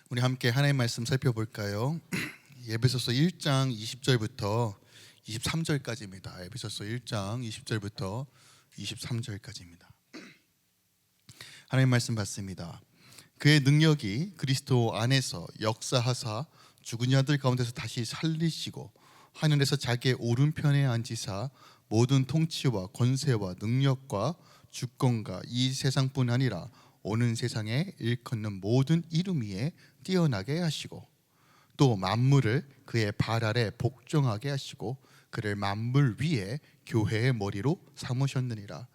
우리 함께 하나님의 말씀 살펴볼까요? 에베소서 1장 20절부터 23절까지입니다. 에베소서 1장 20절부터 23절까지입니다. 하나님의 말씀 받습니다. 그의 능력이 그리스도 안에서 역사하사 죽은 자들 가운데서 다시 살리시고 하늘에서 자기의 오른편에 앉으사 모든 통치와 권세와 능력과 주권과 이 세상뿐 아니라 오는 세상에 일컫는 모든 이름 위에 뛰어나게 하시고 또 만물을 그의 발 아래 복종하게 하시고 그를 만물 위에 교회의 머리로 삼으셨느니라.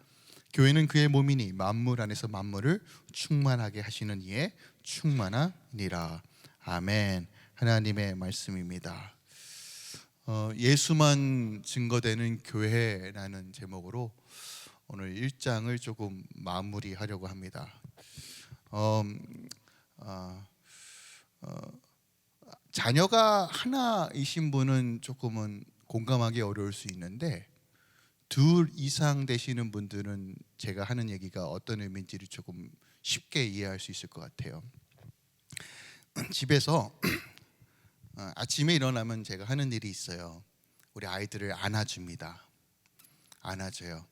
교회는 그의 몸이니 만물 안에서 만물을 충만하게 하시는 이에 충만하니라. 아멘. 하나님의 말씀입니다. 예수만 증거되는 교회라는 제목으로 오늘 1장을 조금 마무리하려고 합니다. 자녀가 하나이신 분은 조금은 공감하기 어려울 수 있는데 둘 이상 되시는 분들은 제가 하는 얘기가 어떤 의미인지를 조금 쉽게 이해할 수 있을 것 같아요. 집에서 아침에 일어나면 제가 하는 일이 있어요. 우리 아이들을 안아줍니다. 안아줘요.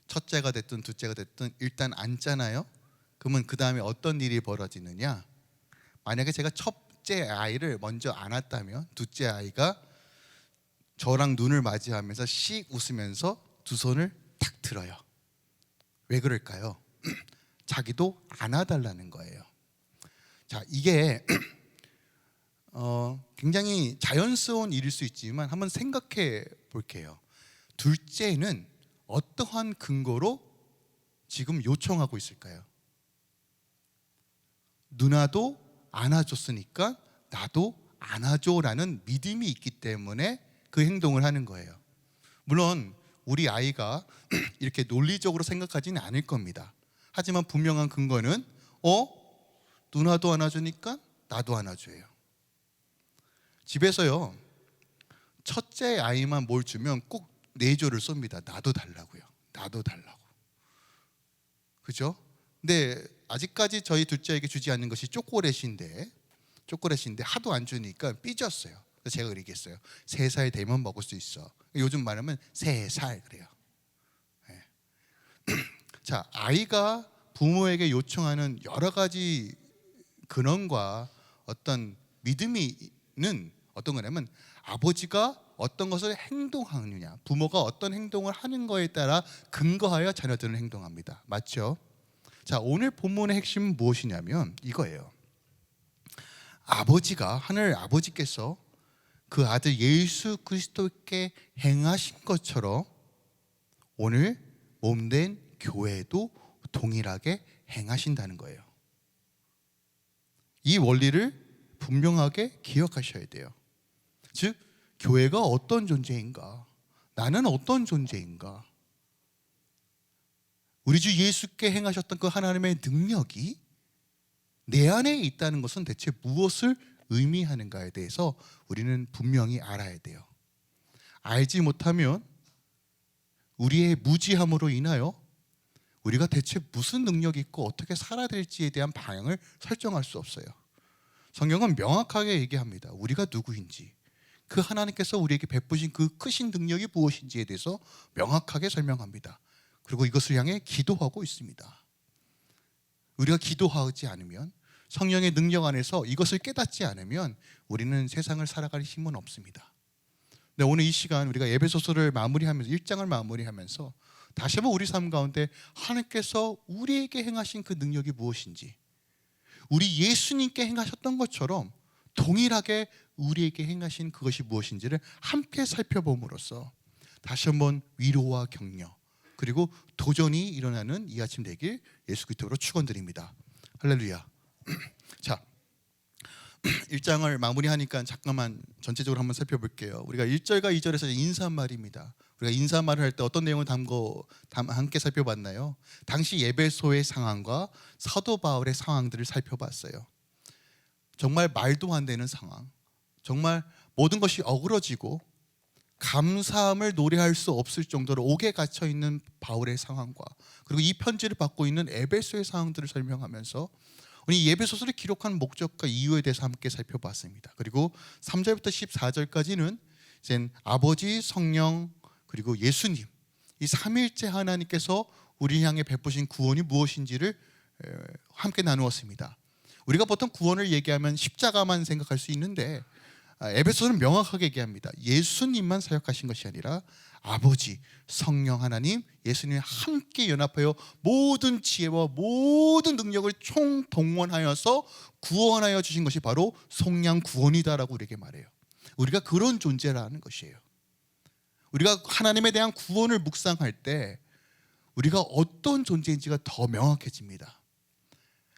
첫째가 됐든 둘째가 됐든 일단 앉잖아요. 그러면 그 다음에 어떤 일이 벌어지느냐? 만약에 제가 첫째 아이를 먼저 안았다면 둘째 아이가 저랑 눈을 맞이하면서 씩 웃으면서 두 손을 탁 들어요. 왜 그럴까요? 자기도 안아달라는 거예요. 자, 이게 굉장히 자연스러운 일일 수 있지만 한번 생각해 볼게요. 둘째는 어떠한 근거로 지금 요청하고 있을까요? 누나도 안아줬으니까 나도 안아줘라는 믿음이 있기 때문에 그 행동을 하는 거예요. 물론 우리 아이가 이렇게 논리적으로 생각하지는 않을 겁니다. 하지만 분명한 근거는 누나도 안아주니까 나도 안아줘요. 집에서요, 첫째 아이만 뭘 주면 꼭 내조를 쏩니다. 나도 달라고요. 나도 달라고. 그죠? 근데 아직까지 저희 둘째에게 주지 않는 것이 초콜릿인데 하도 안 주니까 삐졌어요. 그래서 제가 그러겠어요. 3살 되면 먹을 수 있어. 요즘 말하면 3살 그래요. 네. 자, 아이가 부모에게 요청하는 여러 가지 근원과 어떤 믿음이는 어떤 거냐면 아버지가 어떤 것을 행동하느냐, 부모가 어떤 행동을 하는 거에 따라 근거하여 자녀들은 행동합니다. 맞죠? 자, 오늘 본문의 핵심은 무엇이냐면 이거예요. 하늘 아버지께서 그 아들 예수 그리스도께 행하신 것처럼 오늘 몸된 교회도 동일하게 행하신다는 거예요. 이 원리를 분명하게 기억하셔야 돼요. 즉, 교회가 어떤 존재인가? 나는 어떤 존재인가? 우리 주 예수께 행하셨던 그 하나님의 능력이 내 안에 있다는 것은 대체 무엇을 의미하는가에 대해서 우리는 분명히 알아야 돼요. 알지 못하면 우리의 무지함으로 인하여 우리가 대체 무슨 능력이 있고 어떻게 살아야 될지에 대한 방향을 설정할 수 없어요. 성경은 명확하게 얘기합니다. 우리가 누구인지, 그 하나님께서 우리에게 베푸신 그 크신 능력이 무엇인지에 대해서 명확하게 설명합니다. 그리고 이것을 향해 기도하고 있습니다. 우리가 기도하지 않으면, 성령의 능력 안에서 이것을 깨닫지 않으면 우리는 세상을 살아갈 힘은 없습니다. 근데 오늘 이 시간 우리가 에베소서를 마무리하면서 1장을 마무리하면서 다시 한번 우리 삶 가운데 하나님께서 우리에게 행하신 그 능력이 무엇인지, 우리 예수님께 행하셨던 것처럼 동일하게 우리에게 행하신 그것이 무엇인지를 함께 살펴봄으로써 다시 한번 위로와 격려 그리고 도전이 일어나는 이 아침 되길 예수 그리스도로 축원드립니다. 할렐루야. 자, 1장을 마무리하니까 잠깐만 전체적으로 한번 살펴볼게요. 우리가 1절과 2절에서 인사말입니다. 우리가 인사말을 할 때 어떤 내용을 함께 살펴봤나요? 당시 에베소의 상황과 사도 바울의 상황들을 살펴봤어요. 정말 말도 안 되는 상황, 정말 모든 것이 어그러지고 감사함을 노래할 수 없을 정도로 옥에 갇혀 있는 바울의 상황과 그리고 이 편지를 받고 있는 에베소의 상황들을 설명하면서 우리 예배소설을 기록한 목적과 이유에 대해서 함께 살펴봤습니다. 그리고 3절부터 14절까지는 이제 아버지, 성령, 그리고 예수님, 이 삼위일체 하나님께서 우리 향해 베푸신 구원이 무엇인지를 함께 나누었습니다. 우리가 보통 구원을 얘기하면 십자가만 생각할 수 있는데 에베소서는 명확하게 얘기합니다. 예수님만 사역하신 것이 아니라 아버지, 성령 하나님, 예수님이 함께 연합하여 모든 지혜와 모든 능력을 총동원하여서 구원하여 주신 것이 바로 속량 구원이다라고 우리에게 말해요. 우리가 그런 존재라는 것이에요. 우리가 하나님에 대한 구원을 묵상할 때 우리가 어떤 존재인지가 더 명확해집니다.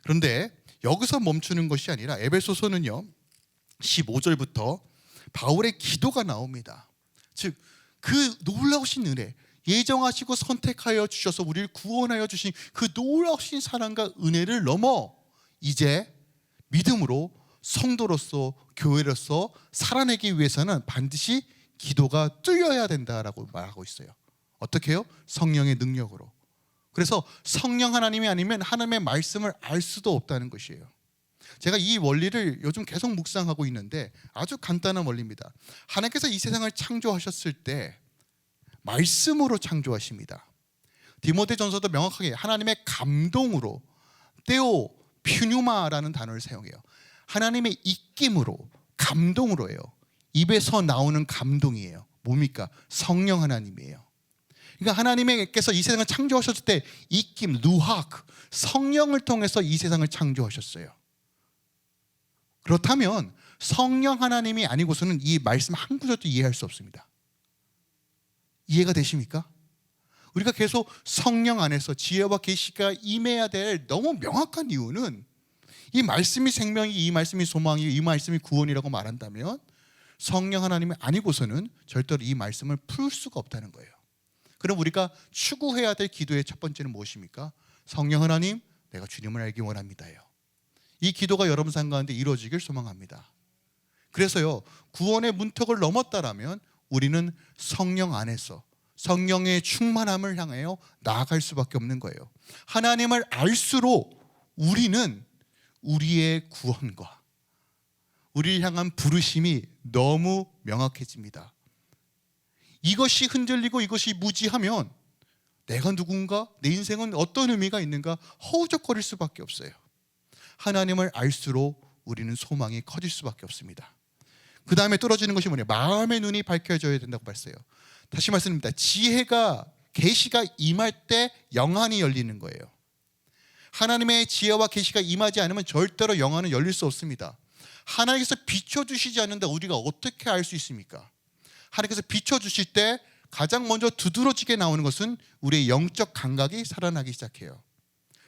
그런데 여기서 멈추는 것이 아니라 에베소서는요 15절부터 바울의 기도가 나옵니다. 즉 그 놀라우신 은혜, 예정하시고 선택하여 주셔서 우리를 구원하여 주신 그 놀라우신 사랑과 은혜를 넘어 이제 믿음으로 성도로서 교회로서 살아내기 위해서는 반드시 기도가 뚫려야 된다라고 말하고 있어요. 어떻게 해요? 성령의 능력으로. 그래서 성령 하나님이 아니면 하나님의 말씀을 알 수도 없다는 것이에요. 제가 이 원리를 요즘 계속 묵상하고 있는데 아주 간단한 원리입니다. 하나님께서 이 세상을 창조하셨을 때 말씀으로 창조하십니다. 디모데전서도 명확하게 하나님의 감동으로 테오 퓨뉴마라는 단어를 사용해요. 하나님의 입김으로, 감동으로 해요. 입에서 나오는 감동이에요. 뭡니까? 성령 하나님이에요. 그러니까 하나님께서 이 세상을 창조하셨을 때 입김, 루하크, 성령을 통해서 이 세상을 창조하셨어요. 그렇다면 성령 하나님이 아니고서는 이 말씀 한 구절도 이해할 수 없습니다. 이해가 되십니까? 우리가 계속 성령 안에서 지혜와 계시가 임해야 될 너무 명확한 이유는 이 말씀이 생명이, 이 말씀이 소망이, 이 말씀이 구원이라고 말한다면 성령 하나님이 아니고서는 절대로 이 말씀을 풀 수가 없다는 거예요. 그럼 우리가 추구해야 될 기도의 첫 번째는 무엇입니까? 성령 하나님, 내가 주님을 알기 원합니다요. 이 기도가 여러분 삶 가운데 이루어지길 소망합니다. 그래서요, 구원의 문턱을 넘었다라면 우리는 성령 안에서 성령의 충만함을 향하여 나아갈 수밖에 없는 거예요. 하나님을 알수록 우리는 우리의 구원과 우리를 향한 부르심이 너무 명확해집니다. 이것이 흔들리고 이것이 무지하면 내가 누군가, 내 인생은 어떤 의미가 있는가 허우적거릴 수밖에 없어요. 하나님을 알수록 우리는 소망이 커질 수밖에 없습니다. 그 다음에 떨어지는 것이 뭐냐? 마음의 눈이 밝혀져야 된다고 봤어요. 다시 말씀드립니다. 지혜가, 계시가 임할 때 영안이 열리는 거예요. 하나님의 지혜와 계시가 임하지 않으면 절대로 영안은 열릴 수 없습니다. 하나님께서 비춰주시지 않는데 우리가 어떻게 알 수 있습니까? 하나님께서 비춰주실 때 가장 먼저 두드러지게 나오는 것은 우리의 영적 감각이 살아나기 시작해요.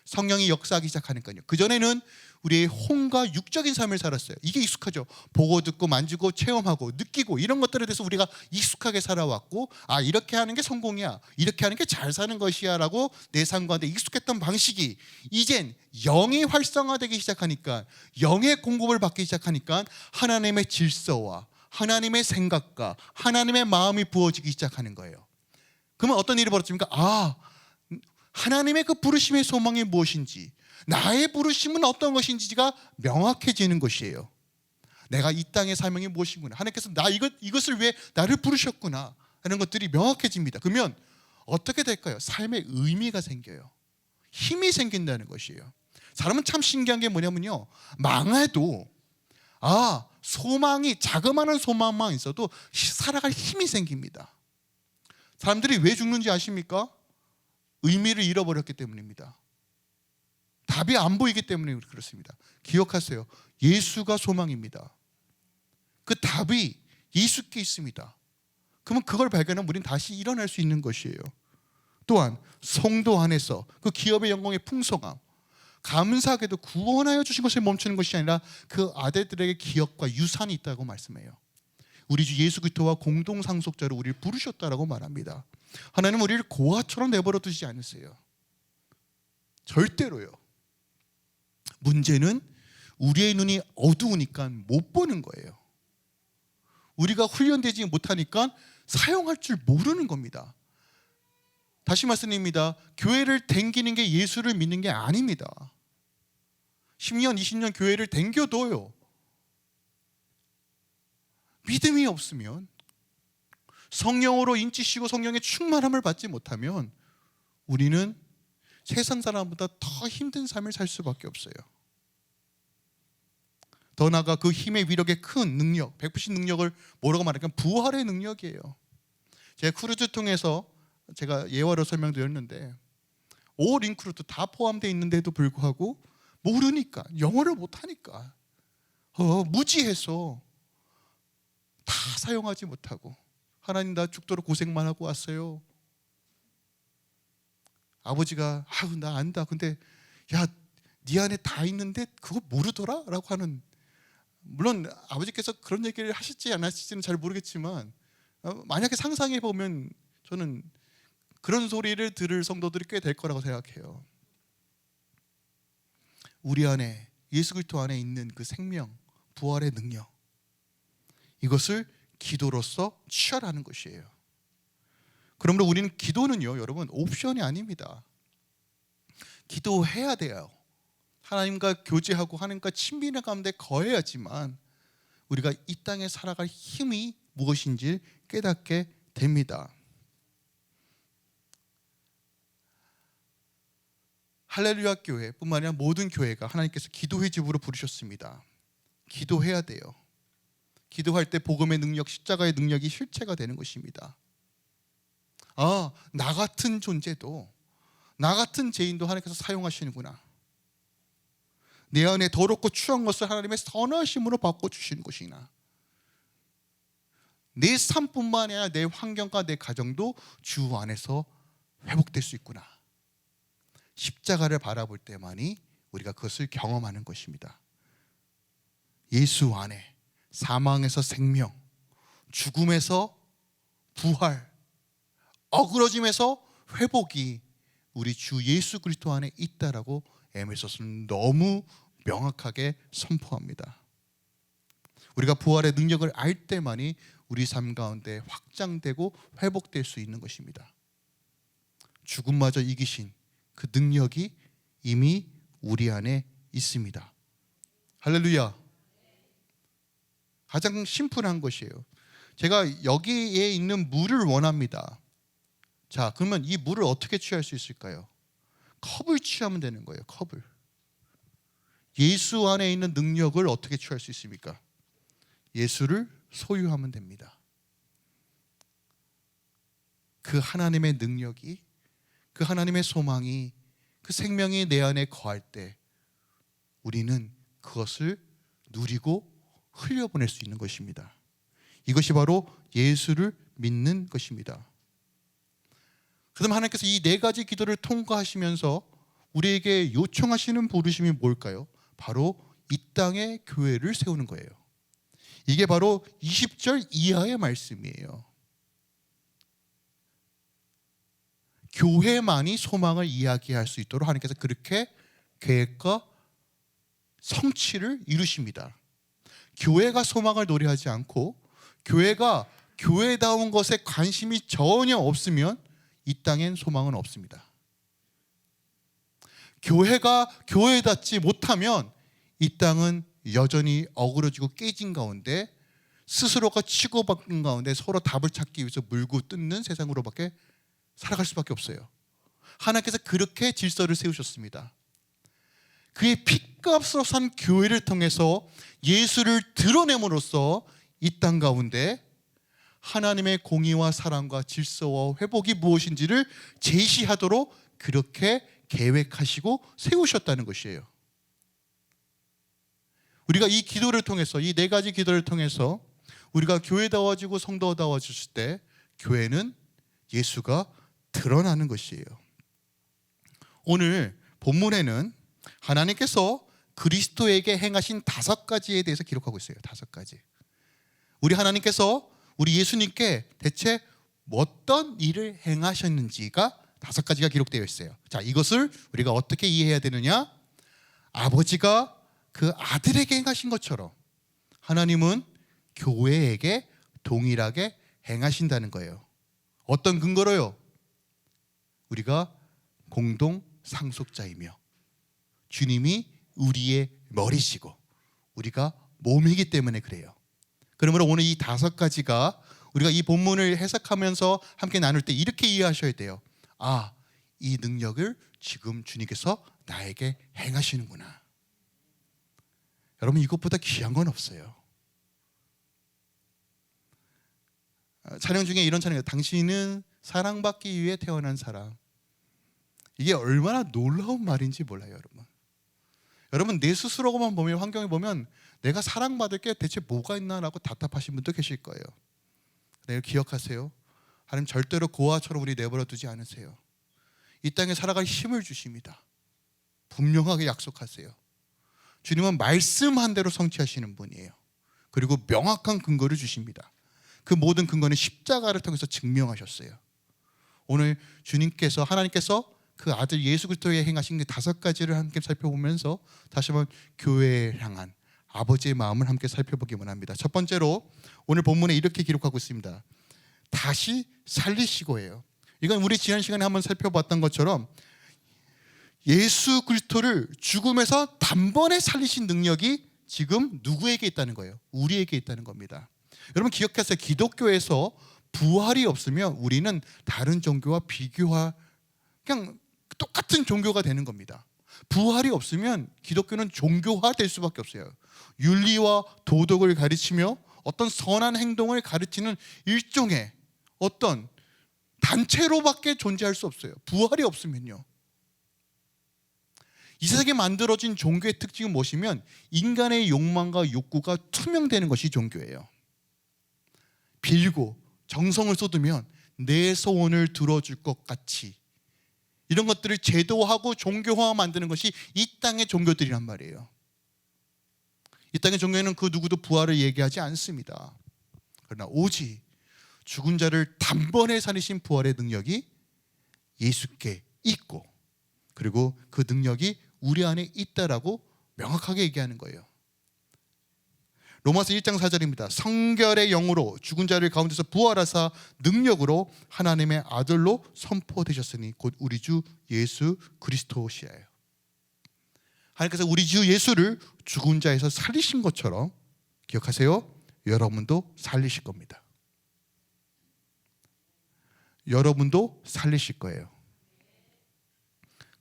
성령이 역사하기 시작하니까요. 그전에는 우리의 혼과 육적인 삶을 살았어요. 이게 익숙하죠. 보고 듣고 만지고 체험하고 느끼고 이런 것들에 대해서 우리가 익숙하게 살아왔고, 아 이렇게 하는 게 성공이야, 이렇게 하는 게 잘 사는 것이야 라고 내 삶 가운데 익숙했던 방식이 이젠 영이 활성화되기 시작하니까, 영의 공급을 받기 시작하니까 하나님의 질서와 하나님의 생각과 하나님의 마음이 부어지기 시작하는 거예요. 그러면 어떤 일이 벌어집니까? 하나님의 그 부르심의 소망이 무엇인지, 나의 부르심은 어떤 것인지가 명확해지는 것이에요. 내가 이 땅의 사명이 무엇이구나, 하나님께서 이것을 위해 나를 부르셨구나 하는 것들이 명확해집니다. 그러면 어떻게 될까요? 삶의 의미가 생겨요. 힘이 생긴다는 것이에요. 사람은 참 신기한 게 뭐냐면요, 망해도 소망이, 자그마한 소망만 있어도 살아갈 힘이 생깁니다. 사람들이 왜 죽는지 아십니까? 의미를 잃어버렸기 때문입니다. 답이 안 보이기 때문에 그렇습니다. 기억하세요. 예수가 소망입니다. 그 답이 예수께 있습니다. 그러면 그걸 발견하면 우리는 다시 일어날 수 있는 것이에요. 또한 성도 안에서 그 기업의 영광의 풍성함, 감사하게도 구원하여 주신 것에 멈추는 것이 아니라 그 아들들에게 기업과 유산이 있다고 말씀해요. 우리 주 예수 그리스도와 공동 상속자로 우리를 부르셨다라고 말합니다. 하나님은 우리를 고아처럼 내버려 두지 않으세요. 절대로요. 문제는 우리의 눈이 어두우니까 못 보는 거예요. 우리가 훈련되지 못하니까 사용할 줄 모르는 겁니다. 다시 말씀드립니다. 교회를 댕기는 게 예수를 믿는 게 아닙니다. 10년, 20년 교회를 댕겨둬요. 믿음이 없으면, 성령으로 인치시고 성령의 충만함을 받지 못하면 우리는 세상 사람보다 더 힘든 삶을 살 수밖에 없어요. 더 나아가 그 힘의 위력의 큰 능력, 100% 능력을 뭐라고 말할까? 부활의 능력이에요. 제가 크루즈 통해서 제가 예화로 설명드렸는데, 올 인크루드 다 포함되어 있는데도 불구하고 모르니까, 영어를 못하니까 무지해서 다 사용하지 못하고, 하나님 나 죽도록 고생만 하고 왔어요. 아버지가 아우 나 안다. 근데 야 네 안에 다 있는데 그거 모르더라? 라고 하는, 물론 아버지께서 그런 얘기를 하실지 안 하실지는 잘 모르겠지만 만약에 상상해 보면 저는 그런 소리를 들을 성도들이 꽤 될 거라고 생각해요. 우리 안에, 예수 그리스도 안에 있는 그 생명, 부활의 능력, 이것을 기도로서 취하라는 것이에요. 그러므로 우리는 기도는요, 여러분, 옵션이 아닙니다. 기도해야 돼요. 하나님과 교제하고 하나님과 친밀한 가운데 거해야지만 우리가 이 땅에 살아갈 힘이 무엇인지 깨닫게 됩니다. 할렐루야 교회뿐만 아니라 모든 교회가 하나님께서 기도의 집으로 부르셨습니다. 기도해야 돼요. 기도할 때 복음의 능력, 십자가의 능력이 실체가 되는 것입니다. 나 같은 존재도, 나 같은 죄인도 하나님께서 사용하시는구나. 내 안에 더럽고 추한 것을 하나님의 선하심으로 바꿔주시는 것이나, 내 삶뿐만 아니라 내 환경과 내 가정도 주 안에서 회복될 수 있구나. 십자가를 바라볼 때만이 우리가 그것을 경험하는 것입니다. 예수 안에 사망에서 생명, 죽음에서 부활, 어그러짐에서 회복이 우리 주 예수 그리스도 안에 있다라고 에베소서는 너무 명확하게 선포합니다. 우리가 부활의 능력을 알 때만이 우리 삶 가운데 확장되고 회복될 수 있는 것입니다. 죽음마저 이기신 그 능력이 이미 우리 안에 있습니다. 할렐루야. 가장 심플한 것이에요. 제가 여기에 있는 물을 원합니다. 자, 그러면 이 물을 어떻게 취할 수 있을까요? 컵을 취하면 되는 거예요. 컵을. 예수 안에 있는 능력을 어떻게 취할 수 있습니까? 예수를 소유하면 됩니다. 그 하나님의 능력이, 그 하나님의 소망이, 그 생명이 내 안에 거할 때 우리는 그것을 누리고 흘려보낼 수 있는 것입니다. 이것이 바로 예수를 믿는 것입니다. 그다음 하나님께서 이 네 가지 기도를 통과하시면서 우리에게 요청하시는 부르심이 뭘까요? 바로 이 땅에 교회를 세우는 거예요. 이게 바로 20절 이하의 말씀이에요. 교회만이 소망을 이야기할 수 있도록 하나님께서 그렇게 계획과 성취를 이루십니다. 교회가 소망을 노래하지 않고 교회가 교회다운 것에 관심이 전혀 없으면 이 땅엔 소망은 없습니다. 교회가 교회답지 못하면 이 땅은 여전히 어그러지고 깨진 가운데, 스스로가 치고받는 가운데 서로 답을 찾기 위해서 물고 뜯는 세상으로밖에 살아갈 수밖에 없어요. 하나님께서 그렇게 질서를 세우셨습니다. 그의 핏값으로 산 교회를 통해서 예수를 드러냄으로써 이 땅 가운데 하나님의 공의와 사랑과 질서와 회복이 무엇인지를 제시하도록 그렇게 계획하시고 세우셨다는 것이에요. 우리가 이 기도를 통해서, 이 네 가지 기도를 통해서 우리가 교회다워지고 성도다워졌을 때 교회는 예수가 드러나는 것이에요. 오늘 본문에는 하나님께서 그리스도에게 행하신 5가지에 대해서 기록하고 있어요. 5가지. 우리 하나님께서 우리 예수님께 대체 어떤 일을 행하셨는지가 5가지가 기록되어 있어요. 자, 이것을 우리가 어떻게 이해해야 되느냐? 아버지가 그 아들에게 행하신 것처럼 하나님은 교회에게 동일하게 행하신다는 거예요. 어떤 근거로요? 우리가 공동 상속자이며 주님이 우리의 머리시고 우리가 몸이기 때문에 그래요. 그러므로 오늘 이 5가지가 우리가 이 본문을 해석하면서 함께 나눌 때 이렇게 이해하셔야 돼요. 아, 이 능력을 지금 주님께서 나에게 행하시는구나. 여러분, 이것보다 귀한 건 없어요. 찬양 중에 이런 찬양이에요. 당신은 사랑받기 위해 태어난 사람. 이게 얼마나 놀라운 말인지 몰라요, 여러분. 여러분, 내 스스로만 보면, 환경에 보면 내가 사랑받을 게 대체 뭐가 있나라고 답답하신 분도 계실 거예요. 네, 기억하세요. 하나님 절대로 고아처럼 우리 내버려 두지 않으세요. 이 땅에 살아갈 힘을 주십니다. 분명하게 약속하세요. 주님은 말씀한 대로 성취하시는 분이에요. 그리고 명확한 근거를 주십니다. 그 모든 근거는 십자가를 통해서 증명하셨어요. 오늘 주님께서, 하나님께서 그 아들 예수 그리스도에 행하신 그 5가지를 함께 살펴보면서 다시 한번 교회에 향한 아버지의 마음을 함께 살펴보기 원합니다. 첫 번째로 오늘 본문에 이렇게 기록하고 있습니다. 다시 살리시고예요. 이건 우리 지난 시간에 한번 살펴봤던 것처럼 예수 그리스도를 죽음에서 단번에 살리신 능력이 지금 누구에게 있다는 거예요? 우리에게 있다는 겁니다. 여러분 기억하세요. 기독교에서 부활이 없으면 우리는 다른 종교와 비교할 그냥 똑같은 종교가 되는 겁니다. 부활이 없으면 기독교는 종교화될 수밖에 없어요. 윤리와 도덕을 가르치며 어떤 선한 행동을 가르치는 일종의 어떤 단체로밖에 존재할 수 없어요. 부활이 없으면요. 이 세상에 만들어진 종교의 특징은 무엇이면 인간의 욕망과 욕구가 투명되는 것이 종교예요. 빌고 정성을 쏟으면 내 소원을 들어줄 것 같이 이런 것들을 제도하고 종교화 만드는 것이 이 땅의 종교들이란 말이에요. 이 땅의 종교에는 그 누구도 부활을 얘기하지 않습니다. 그러나 오직 죽은 자를 단번에 살리신 부활의 능력이 예수께 있고 그리고 그 능력이 우리 안에 있다라고 명확하게 얘기하는 거예요. 로마서 1장 4절입니다. 성결의 영으로 죽은 자를 가운데서 부활하사 능력으로 하나님의 아들로 선포되셨으니 곧 우리 주 예수 그리스도시예요. 하나님께서 우리 주 예수를 죽은 자에서 살리신 것처럼 기억하세요. 여러분도 살리실 겁니다. 여러분도 살리실 거예요.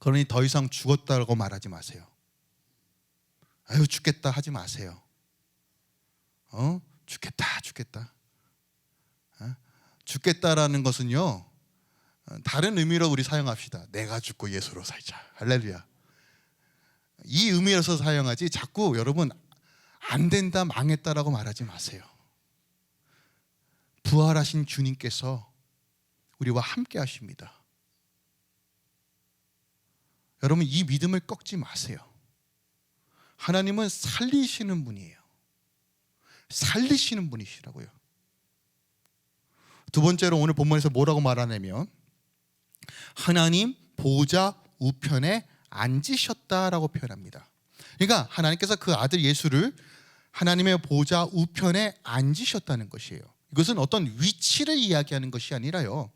그러니 더 이상 죽었다고 말하지 마세요. 아유 죽겠다 하지 마세요. 죽겠다. 죽겠다라는 것은요 다른 의미로 우리 사용합시다. 내가 죽고 예수로 살자. 할렐루야. 이 의미로서 사용하지 자꾸 여러분 안 된다 망했다라고 말하지 마세요. 부활하신 주님께서 우리와 함께 하십니다. 여러분 이 믿음을 꺾지 마세요. 하나님은 살리시는 분이에요. 살리시는 분이시라고요. 두 번째로 오늘 본문에서 뭐라고 말하냐면 하나님 보좌 우편에 앉으셨다라고 표현합니다. 그러니까 하나님께서 그 아들 예수를 하나님의 보좌 우편에 앉으셨다는 것이에요. 이것은 어떤 위치를 이야기하는 것이 아니라요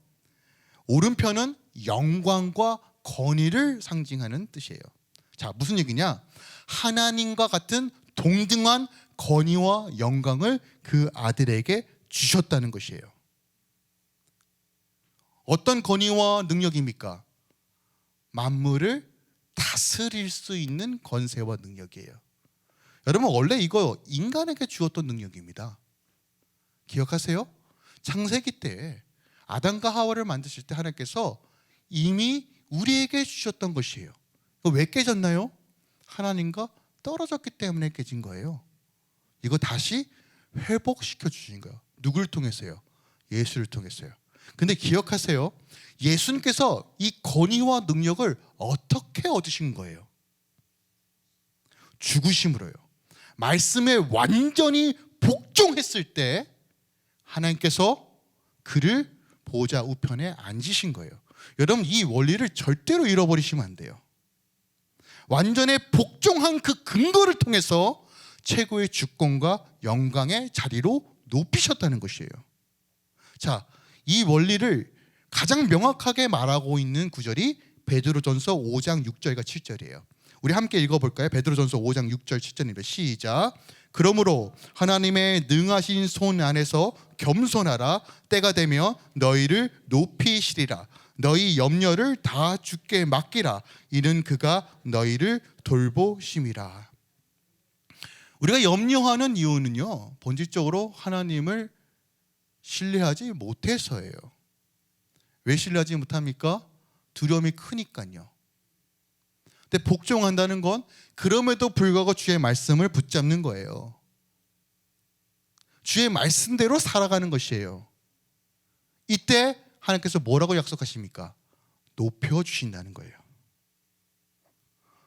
오른편은 영광과 권위를 상징하는 뜻이에요. 자, 무슨 얘기냐? 하나님과 같은 동등한 권위와 영광을 그 아들에게 주셨다는 것이에요. 어떤 권위와 능력입니까? 만물을 다스릴 수 있는 권세와 능력이에요. 여러분 원래 이거 인간에게 주었던 능력입니다. 기억하세요? 창세기 때 아담과 하와를 만드실 때 하나님께서 이미 우리에게 주셨던 것이에요. 이거 왜 깨졌나요? 하나님과 떨어졌기 때문에 깨진 거예요. 이거 다시 회복시켜 주신 거예요. 누굴 통해서요? 예수를 통해서요. 근데 기억하세요. 예수님께서 이 권위와 능력을 어떻게 얻으신 거예요? 죽으심으로요. 말씀에 완전히 복종했을 때 하나님께서 그를 보좌 우편에 앉으신 거예요. 여러분 이 원리를 절대로 잃어버리시면 안 돼요. 완전히 복종한 그 근거를 통해서 최고의 주권과 영광의 자리로 높이셨다는 것이에요. 자, 이 원리를 가장 명확하게 말하고 있는 구절이 베드로전서 5장 6절과 7절이에요. 우리 함께 읽어볼까요? 베드로전서 5장 6절 7절입니다. 시작. 그러므로 하나님의 능하신 손 안에서 겸손하라. 때가 되면 너희를 높이시리라. 너희 염려를 다 주께 맡기라. 이는 그가 너희를 돌보심이라. 우리가 염려하는 이유는요, 본질적으로 하나님을 신뢰하지 못해서예요. 왜 신뢰하지 못합니까? 두려움이 크니까요. 근데 복종한다는 건 그럼에도 불구하고 주의 말씀을 붙잡는 거예요. 주의 말씀대로 살아가는 것이에요. 이때 하나님께서 뭐라고 약속하십니까? 높여주신다는 거예요.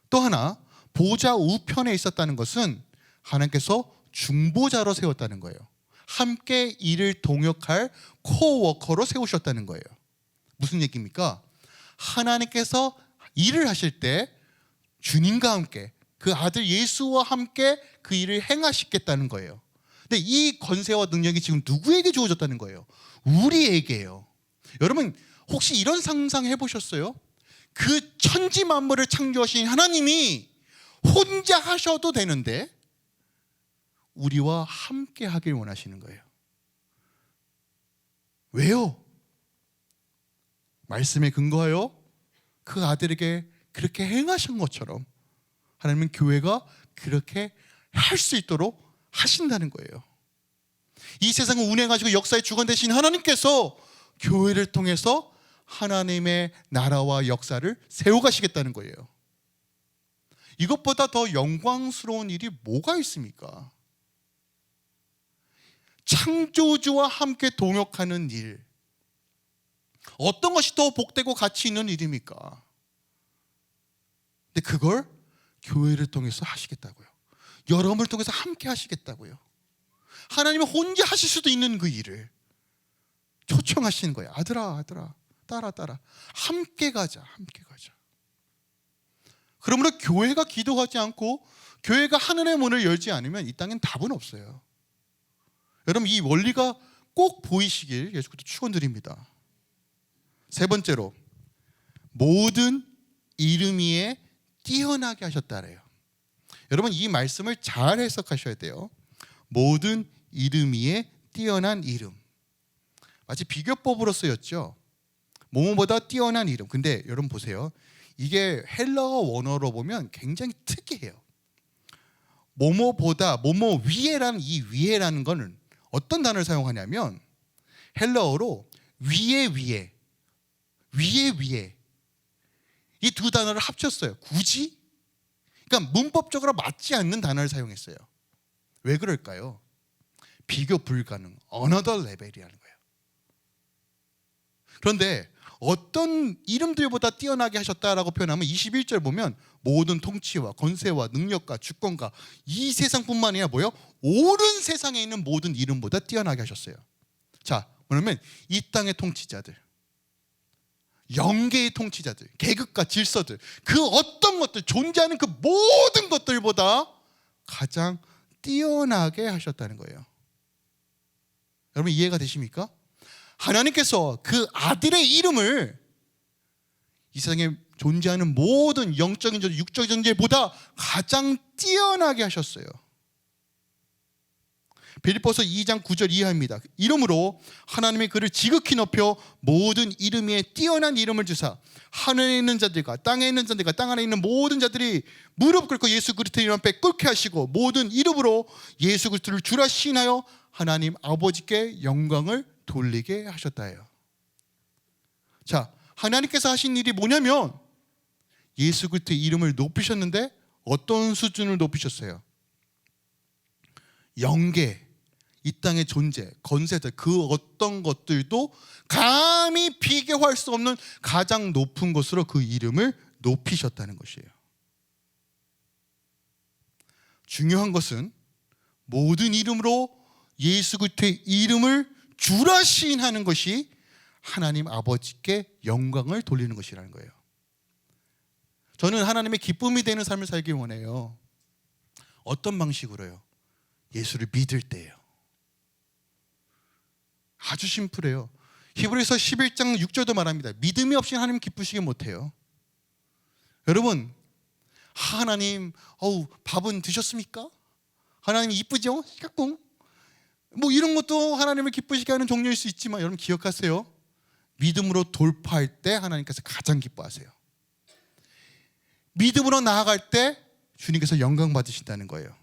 또 하나, 보좌 우편에 있었다는 것은 하나님께서 중보자로 세웠다는 거예요. 함께 일을 동역할 코워커로 세우셨다는 거예요. 무슨 얘기입니까? 하나님께서 일을 하실 때 주님과 함께 그 아들 예수와 함께 그 일을 행하시겠다는 거예요. 근데 이 권세와 능력이 지금 누구에게 주어졌다는 거예요? 우리에게요. 여러분 혹시 이런 상상 해보셨어요? 그 천지 만물을 창조하신 하나님이 혼자 하셔도 되는데 우리와 함께 하길 원하시는 거예요. 왜요? 말씀에 근거하여 그 아들에게 그렇게 행하신 것처럼 하나님은 교회가 그렇게 할 수 있도록 하신다는 거예요. 이 세상을 운행하시고 역사의 주관 되신 하나님께서 교회를 통해서 하나님의 나라와 역사를 세워가시겠다는 거예요. 이것보다 더 영광스러운 일이 뭐가 있습니까? 창조주와 함께 동역하는 일, 어떤 것이 더 복되고 가치 있는 일입니까? 근데 그걸 교회를 통해서 하시겠다고요. 여러분을 통해서 함께 하시겠다고요. 하나님은 혼자 하실 수도 있는 그 일을 초청하시는 거예요. 아들아 따라 함께 가자. 그러므로 교회가 기도하지 않고 교회가 하늘의 문을 열지 않으면 이 땅엔 답은 없어요. 여러분 이 원리가 꼭 보이시길 예수께서 축원드립니다. 세 번째로, 모든 이름 위에 뛰어나게 하셨다래요. 여러분 이 말씀을 잘 해석하셔야 돼요. 모든 이름 위에 뛰어난 이름. 마치 비교법으로 쓰였죠. 뭐뭐보다 뛰어난 이름. 근데 여러분 보세요. 이게 헬라어 원어로 보면 굉장히 특이해요. 뭐뭐보다, 뭐뭐 위에라는 이 위에라는 거는 어떤 단어를 사용하냐면 헬라어로 위에 이 두 단어를 합쳤어요. 굳이? 그러니까 문법적으로 맞지 않는 단어를 사용했어요. 왜 그럴까요? 비교 불가능, another level이라는 거예요. 그런데 어떤 이름들보다 뛰어나게 하셨다라고 표현하면 21절 보면 모든 통치와 권세와 능력과 주권과 이 세상뿐만 아니라 뭐요? 옳은 세상에 있는 모든 이름보다 뛰어나게 하셨어요. 자, 뭐냐면 이 땅의 통치자들, 영계의 통치자들, 계급과 질서들, 그 어떤 것들, 존재하는 그 모든 것들보다 가장 뛰어나게 하셨다는 거예요. 여러분 이해가 되십니까? 하나님께서 그 아들의 이름을 이 세상에 존재하는 모든 영적인 존재, 육적인 존재보다 가장 뛰어나게 하셨어요. 빌립보서 2장 9절 이하입니다. 이름으로 하나님의 그를 지극히 높여 모든 이름 위에 뛰어난 이름을 주사 하늘에 있는 자들과 땅에 있는 자들과 땅 안에 있는 모든 자들이 무릎 꿇고 예수 그리스도의 이름 앞에 꿇게 하시고 모든 이름으로 예수 그리스도를 주라 시인하여 하나님 아버지께 영광을 돌리게 하셨다예요. 자, 하나님께서 하신 일이 뭐냐면 예수 그리스도의 이름을 높이셨는데 어떤 수준을 높이셨어요? 영계, 이 땅의 존재, 권세들, 그 어떤 것들도 감히 비교할 수 없는 가장 높은 곳으로 그 이름을 높이셨다는 것이에요. 중요한 것은 모든 이름으로 예수 그리스도의 이름을 주라 시인하는 것이 하나님 아버지께 영광을 돌리는 것이라는 거예요. 저는 하나님의 기쁨이 되는 삶을 살길 원해요. 어떤 방식으로요? 예수를 믿을 때예요. 아주 심플해요. 히브리서 11장 6절도 말합니다. 믿음이 없이 하나님 기쁘시게 못해요. 여러분, 하나님, 밥은 드셨습니까? 하나님 이쁘죠? 까꿍. 뭐 이런 것도 하나님을 기쁘시게 하는 종류일 수 있지만, 여러분 기억하세요. 믿음으로 돌파할 때 하나님께서 가장 기뻐하세요. 믿음으로 나아갈 때 주님께서 영광 받으신다는 거예요.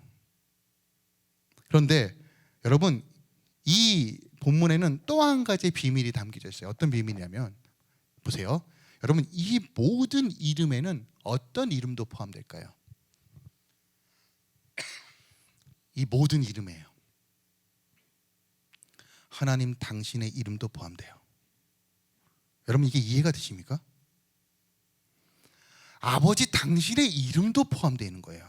그런데 여러분, 이 본문에는 또 한 가지 비밀이 담겨져 있어요. 어떤 비밀이냐면, 보세요. 여러분, 이 모든 이름에는 어떤 이름도 포함될까요? 이 모든 이름에요. 하나님 당신의 이름도 포함돼요. 여러분, 이게 이해가 되십니까? 아버지 당신의 이름도 포함되는 거예요.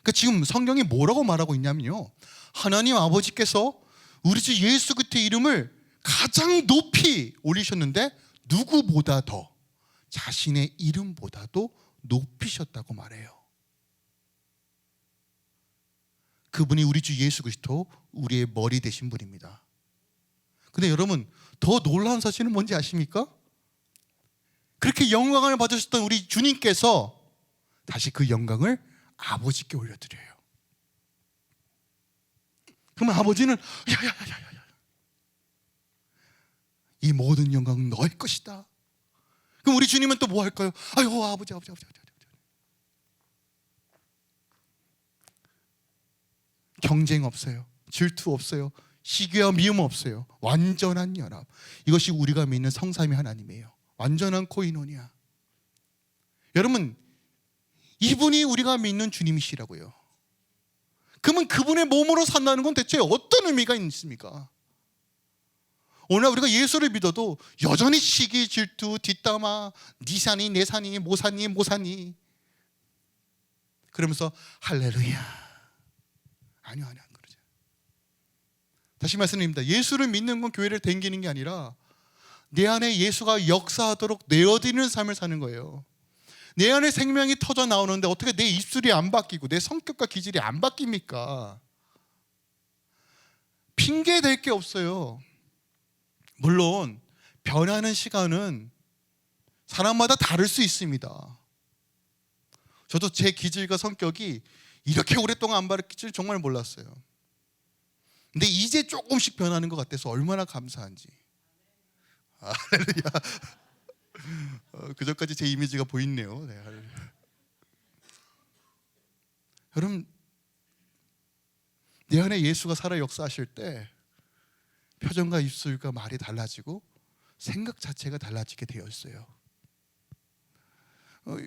그러니까 지금 성경이 뭐라고 말하고 있냐면요, 하나님 아버지께서 우리 주 예수 그리스도의 이름을 가장 높이 올리셨는데 누구보다 더 자신의 이름보다도 높이셨다고 말해요. 그분이 우리 주 예수 그리스도, 우리의 머리 되신 분입니다. 근데 여러분, 더 놀라운 사실은 뭔지 아십니까? 그렇게 영광을 받으셨던 우리 주님께서 다시 그 영광을 아버지께 올려드려요. 그러면 아버지는 야야야야야, 이 모든 영광은 너의 것이다. 그럼 우리 주님은 또 뭐 할까요? 아유, 아버지. 경쟁 없어요. 질투 없어요. 시기와 미움 없어요. 완전한 연합. 이것이 우리가 믿는 성삼위 하나님이에요. 완전한 코이노니아. 여러분, 이분이 우리가 믿는 주님이시라고요. 그러면 그분의 몸으로 산다는 건 대체 어떤 의미가 있습니까? 오늘 우리가 예수를 믿어도 여전히 시기, 질투, 뒷담화, 네 산이, 내 산이, 뭐 산이, 뭐 산이, 그러면서 할렐루야. 아니요, 안 그러죠. 다시 말씀드립니다. 예수를 믿는 건 교회를 댕기는 게 아니라 내 안에 예수가 역사하도록 내어드리는 삶을 사는 거예요. 내 안에 생명이 터져 나오는데 어떻게 내 입술이 안 바뀌고 내 성격과 기질이 안 바뀝니까? 핑계 댈 게 없어요. 물론 변하는 시간은 사람마다 다를 수 있습니다. 저도 제 기질과 성격이 이렇게 오랫동안 안 바뀔 줄 정말 몰랐어요. 근데 이제 조금씩 변하는 것 같아서 얼마나 감사한지. 할렐루야. 그전까지 제 이미지가 보이네요. 네, 여러분, 내 안에 예수가 살아 역사하실 때 표정과 입술과 말이 달라지고 생각 자체가 달라지게 되어 있어요.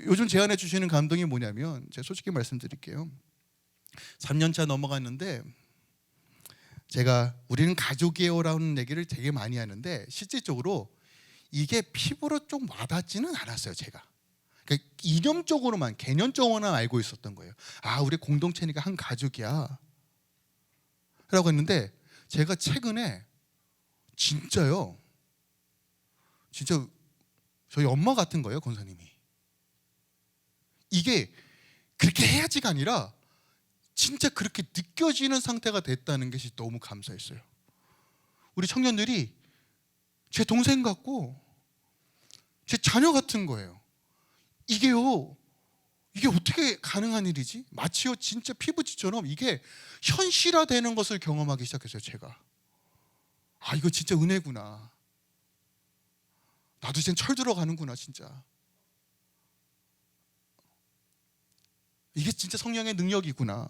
요즘 제 안에 주시는 감동이 뭐냐면, 제가 솔직히 말씀드릴게요. 3년차 넘어갔는데 제가 우리는 가족이에요라는 얘기를 되게 많이 하는데 실질적으로 이게 피부로 좀 와닿지는 않았어요. 제가 그러니까 이념적으로만, 개념적으로만 알고 있었던 거예요. 아, 우리 공동체니까 한 가족이야 라고 했는데, 제가 최근에 진짜요, 진짜 저희 엄마 같은 거예요, 권사님이. 이게 그렇게 해야지가 아니라 진짜 그렇게 느껴지는 상태가 됐다는 것이 너무 감사했어요. 우리 청년들이 제 동생 같고 제 자녀 같은 거예요. 이게요, 이게 어떻게 가능한 일이지? 마치요 진짜 피부치처럼 이게 현실화되는 것을 경험하기 시작했어요. 제가 아, 이거 진짜 은혜구나. 나도 이제 철 들어가는구나. 진짜 이게 진짜 성령의 능력이구나.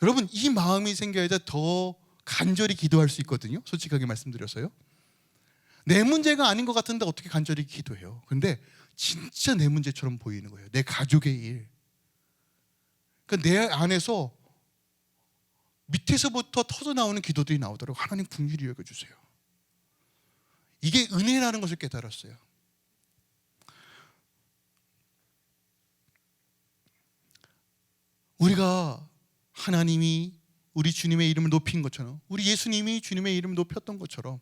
여러분, 이 마음이 생겨야 더 간절히 기도할 수 있거든요. 솔직하게 말씀드려서요. 내 문제가 아닌 것 같은데 어떻게 간절히 기도해요? 근데 진짜 내 문제처럼 보이는 거예요. 내 가족의 일. 그러니까 내 안에서 밑에서부터 터져나오는 기도들이 나오도록 하나님 긍휼히 여겨주세요. 이게 은혜라는 것을 깨달았어요. 우리가 하나님이 우리 주님의 이름을 높인 것처럼, 우리 예수님이 주님의 이름을 높였던 것처럼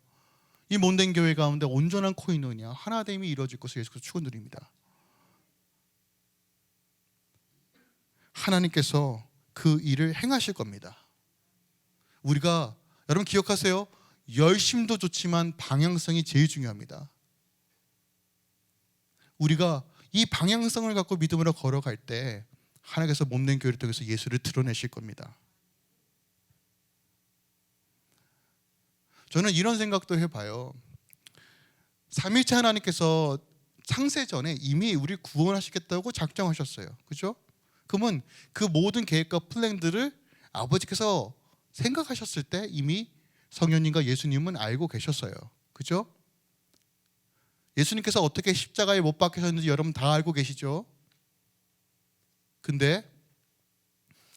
이 몸된 교회 가운데 온전한 코이노니아, 하나됨이 이루어질 것을 예수께서 축원드립니다. 하나님께서 그 일을 행하실 겁니다. 우리가, 여러분 기억하세요. 열심도 좋지만 방향성이 제일 중요합니다. 우리가 이 방향성을 갖고 믿음으로 걸어갈 때 하나님께서 몸된 교회를 통해서 예수를 드러내실 겁니다. 저는 이런 생각도 해봐요. 삼위일체 하나님께서 창세 전에 이미 우리를 구원하시겠다고 작정하셨어요. 그죠? 그러면 그 모든 계획과 플랜들을 아버지께서 생각하셨을 때 이미 성령님과 예수님은 알고 계셨어요. 그죠? 예수님께서 어떻게 십자가에 못 박히셨는지 여러분 다 알고 계시죠? 근데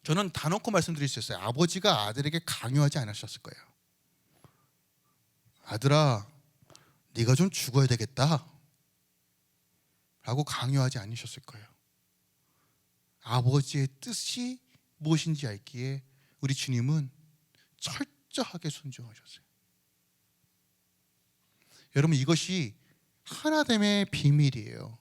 저는 다 놓고 말씀드릴 수 있어요. 아버지가 아들에게 강요하지 않으셨을 거예요. 아들아, 네가 좀 죽어야 되겠다 라고 강요하지 않으셨을 거예요. 아버지의 뜻이 무엇인지 알기에 우리 주님은 철저하게 순종하셨어요. 여러분, 이것이 하나됨의 비밀이에요.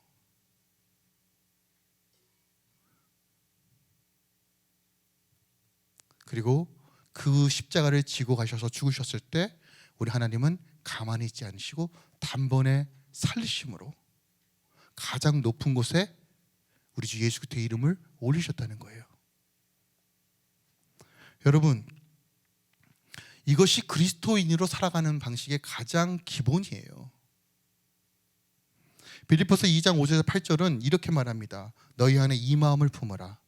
그리고 그 십자가를 지고 가셔서 죽으셨을 때 우리 하나님은 가만히 있지 않으시고 단번에 살리심으로 가장 높은 곳에 우리 주 예수 그리스도의 이름을 올리셨다는 거예요. 여러분, 이것이 그리스도인으로 살아가는 방식의 가장 기본이에요. 빌립보서 2장 5절에서 8절은 이렇게 말합니다. 너희 안에 이 마음을 품어라.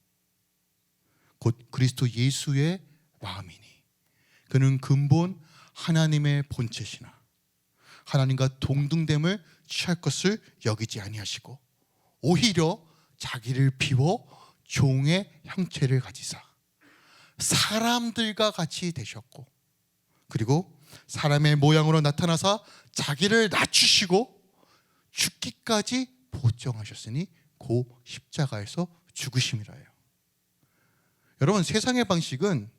곧 그리스도 예수의 마음이니 그는 근본 하나님의 본체시나 하나님과 동등됨을 취할 것을 여기지 아니하시고 오히려 자기를 비워 종의 형체를 가지사 사람들과 같이 되셨고 그리고 사람의 모양으로 나타나사 자기를 낮추시고 죽기까지 보정하셨으니 고 십자가에서 죽으심이라요. 여러분, 세상의 방식은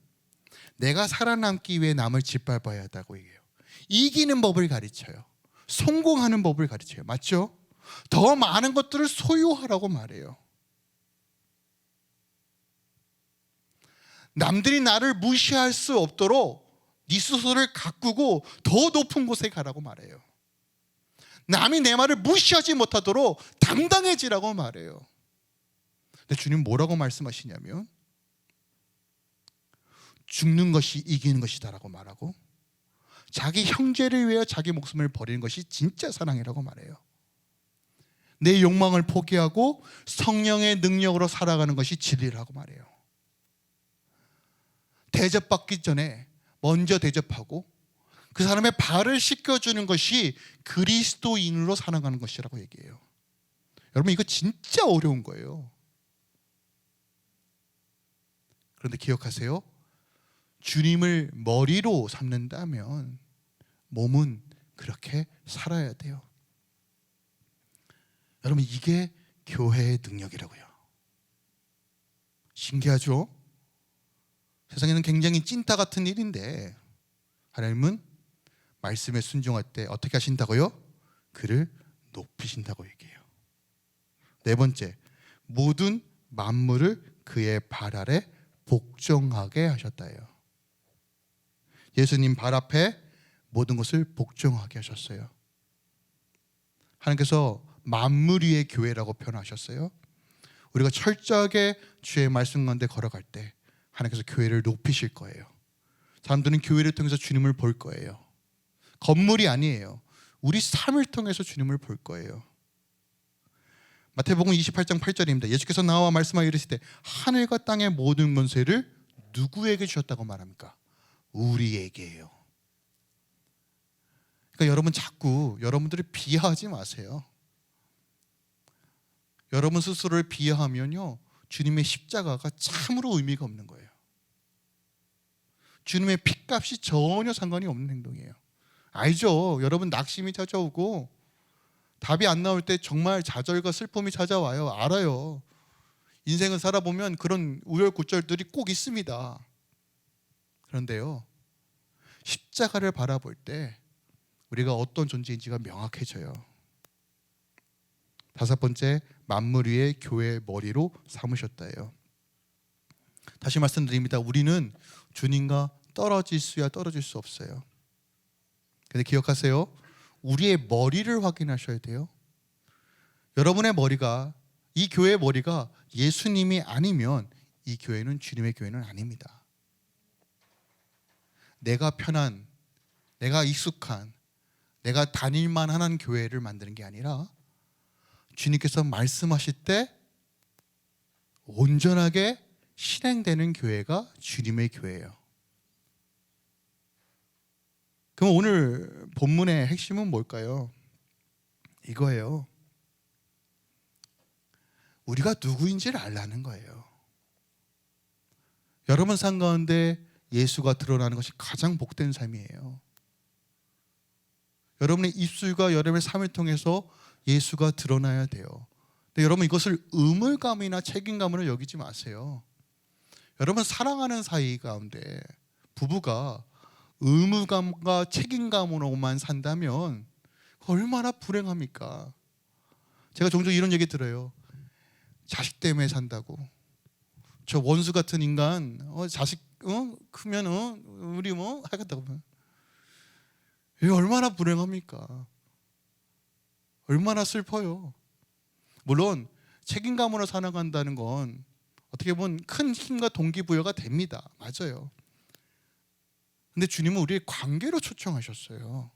내가 살아남기 위해 남을 짓밟아야 한다고 얘기해요. 이기는 법을 가르쳐요. 성공하는 법을 가르쳐요. 맞죠? 더 많은 것들을 소유하라고 말해요. 남들이 나를 무시할 수 없도록 네 스스로를 가꾸고 더 높은 곳에 가라고 말해요. 남이 내 말을 무시하지 못하도록 당당해지라고 말해요. 근데 주님 뭐라고 말씀하시냐면 죽는 것이 이기는 것이다라고 말하고 자기 형제를 위하여 자기 목숨을 버리는 것이 진짜 사랑이라고 말해요. 내 욕망을 포기하고 성령의 능력으로 살아가는 것이 진리라고 말해요. 대접받기 전에 먼저 대접하고 그 사람의 발을 씻겨주는 것이 그리스도인으로 살아가는 것이라고 얘기해요. 여러분, 이거 진짜 어려운 거예요. 그런데 기억하세요. 주님을 머리로 삼는다면 몸은 그렇게 살아야 돼요. 여러분, 이게 교회의 능력이라고요. 신기하죠? 세상에는 굉장히 찐따 같은 일인데 하나님은 말씀에 순종할 때 어떻게 하신다고요? 그를 높이신다고 얘기해요. 네 번째, 모든 만물을 그의 발 아래 복종하게 하셨다예요. 예수님 발 앞에 모든 것을 복종하게 하셨어요. 하나님께서 만물 위의 교회라고 표현하셨어요. 우리가 철저하게 주의 말씀 가운데 걸어갈 때 하나님께서 교회를 높이실 거예요. 사람들은 교회를 통해서 주님을 볼 거예요. 건물이 아니에요. 우리 삶을 통해서 주님을 볼 거예요. 마태복음 28장 8절입니다. 예수께서 나와 말씀하여 이르시되 하늘과 땅의 모든 권세를 누구에게 주셨다고 말합니까? 우리에게요. 그러니까 여러분, 자꾸 여러분들을 비하하지 마세요. 여러분 스스로를 비하하면요, 주님의 십자가가 참으로 의미가 없는 거예요. 주님의 핏값이 전혀 상관이 없는 행동이에요. 알죠? 여러분, 낙심이 찾아오고 답이 안 나올 때 정말 좌절과 슬픔이 찾아와요. 알아요. 인생을 살아보면 그런 우열곡절들이 꼭 있습니다. 그런데요, 십자가를 바라볼 때 우리가 어떤 존재인지가 명확해져요. 다섯 번째, 만물 위의 교회의 머리로 삼으셨다예요. 다시 말씀드립니다. 우리는 주님과 떨어질 수야 떨어질 수 없어요. 근데 기억하세요. 우리의 머리를 확인하셔야 돼요. 여러분의 머리가, 이 교회의 머리가 예수님이 아니면 이 교회는 주님의 교회는 아닙니다. 내가 편한, 내가 익숙한, 내가 다닐만 한 교회를 만드는 게 아니라 주님께서 말씀하실 때 온전하게 실행되는 교회가 주님의 교회예요. 그럼 오늘 본문의 핵심은 뭘까요? 이거예요. 우리가 누구인지를 알라는 거예요. 여러분 삶 가운데 예수가 드러나는 것이 가장 복된 삶이에요. 여러분의 입술과 여러분의 삶을 통해서 예수가 드러나야 돼요. 근데 여러분 이것을 의무감이나 책임감으로 여기지 마세요. 여러분 사랑하는 사이 가운데 부부가 의무감과 책임감으로만 산다면 얼마나 불행합니까? 제가 종종 이런 얘기 들어요. 자식 때문에 산다고. 저 원수 같은 인간, 자식 크면 우리 하겠다고. 이게 얼마나 불행합니까? 얼마나 슬퍼요. 물론 책임감으로 살아간다는 건 어떻게 보면 큰 힘과 동기부여가 됩니다. 맞아요. 근데 주님은 우리의 관계로 초청하셨어요.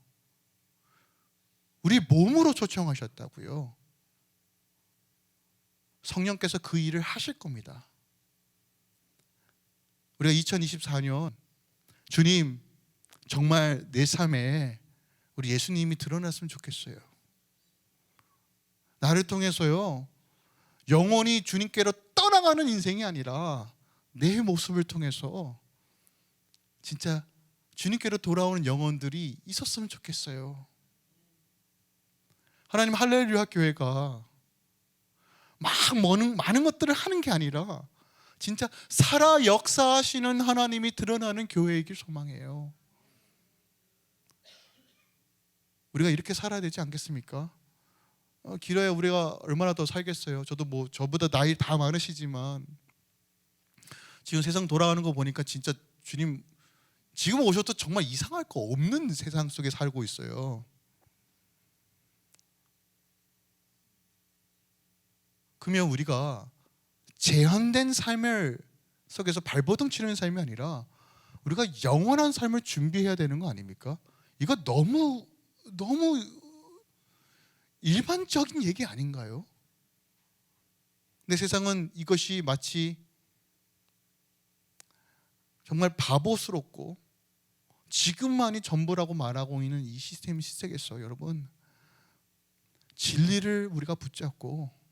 우리 몸으로 초청하셨다고요. 성령께서 그 일을 하실 겁니다. 우리가 2024년 주님 정말 내 삶에 우리 예수님이 드러났으면 좋겠어요. 나를 통해서요 영원히 주님께로 떠나가는 인생이 아니라 내 모습을 통해서 진짜 주님께로 돌아오는 영혼들이 있었으면 좋겠어요. 하나님 할렐루야 교회가 막 많은 것들을 하는 게 아니라 진짜 살아 역사하시는 하나님이 드러나는 교회이길 소망해요. 우리가 이렇게 살아야 되지 않겠습니까? 길어야 우리가 얼마나 더 살겠어요. 저도 저보다 나이 다 많으시지만 지금 세상 돌아가는 거 보니까 진짜 주님 지금 오셔도 정말 이상할 거 없는 세상 속에 살고 있어요. 그러면 우리가 제한된 삶을 속에서 발버둥 치는 삶이 아니라 우리가 영원한 삶을 준비해야 되는 거 아닙니까? 이거 너무 일반적인 얘기 아닌가요? 근데 세상은 이것이 마치 정말 바보스럽고 지금만이 전부라고 말하고 있는 이 시스템이 시작했어요. 여러분 진리를 우리가 붙잡고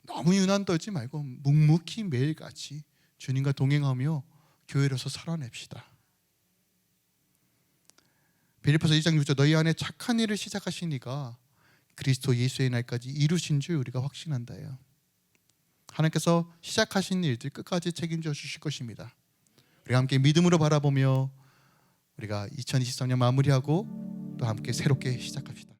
너무 유난 떨지 말고 묵묵히 매일같이 주님과 동행하며 교회로서 살아냅시다. 빌립보서 2장 6절 너희 안에 착한 일을 시작하신 이가 그리스도 예수의 날까지 이루신 줄 우리가 확신한다요. 하나님께서 시작하신 일들 끝까지 책임져 주실 것입니다. 우리가 함께 믿음으로 바라보며 우리가 2023년 마무리하고 또 함께 새롭게 시작합시다.